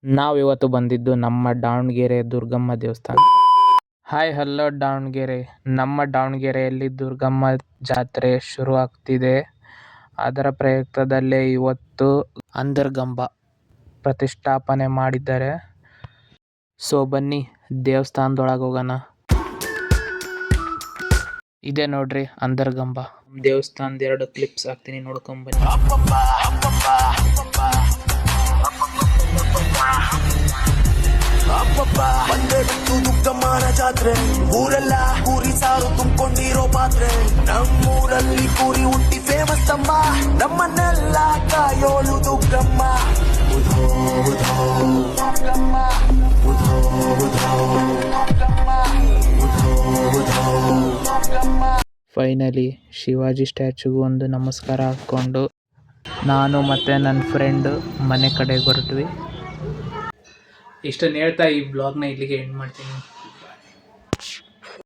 ನಾವಿವತ್ತು ಬಂದಿದ್ದು ನಮ್ಮ ದಾವಣಗೆರೆ ದುರ್ಗಮ್ಮ ದೇವಸ್ಥಾನ. Hi hello Davanagere. ನಮ್ಮ ದಾವಣಗೆರೆಯಲ್ಲಿ ದುರ್ಗಮ್ಮ ಜಾತ್ರೆ ಶುರು ಆಗ್ತಿದೆ. ಅದರ ಪ್ರಯುಕ್ತದಲ್ಲೇ ಇವತ್ತು ಅಂತರ್ಗಂಬ ಪ್ರತಿಷ್ಠಾಪನೆ ಮಾಡಿದ್ದಾರೆ. ಸೊ ಬನ್ನಿ ದೇವಸ್ಥಾನದೊಳಗೆ ಹೋಗೋಣ. ಇದೆ ನೋಡ್ರಿ ಅಂತರ್ಗಂಬ. ದೇವಸ್ಥಾನದ 2 ಕ್ಲಿಪ್ಸ್ ಹಾಕ್ತೀನಿ, ನೋಡ್ಕೊಂಬನ್ನಿ. ಬಂದೆ ಬಿಟ್ಟು ದುಗ್ಗಮ್ಮನ ಜಾತ್ರೆ, ಊರೆಲ್ಲ ಕೂರಿ ಸಾರು ತುಂಬಿಕೊಂಡಿರೋ ಪಾತ್ರೆ. ನಮ್ಮೂರಲ್ಲಿ ಕೂರಿ ಹುಟ್ಟಿ ಫೇಮಸ್ ಅಮ್ಮ, ನಮ್ಮನ್ನೆಲ್ಲ ಕಾಯೋಳು ದುಗ್ಗಮ್ಮ. ಉಧೋ ಉಧೋ ದುಗ್ಗಮ್ಮ, ಉಧೋ ಉಧೋ ದುಗ್ಗಮ್ಮ, ಉಧೋ ಉಧೋ ದುಗ್ಗಮ್ಮ. ಫೈನಲಿ ಶಿವಾಜಿ ಸ್ಟ್ಯಾಚುಗೂ ಒಂದು ನಮಸ್ಕಾರ ಹಾಕ್ಕೊಂಡು ನಾನು ಮತ್ತು ನನ್ನ ಫ್ರೆಂಡ್ ಮನೆ ಕಡೆಗೆ ಹೊರಟ್ವಿ. ಇಷ್ಟನ್ನು ಹೇಳ್ತಾ ಈ ಬ್ಲಾಗ್ನ ಇಲ್ಲಿಗೆ ಎಂಡ್ ಮಾಡ್ತೀನಿ.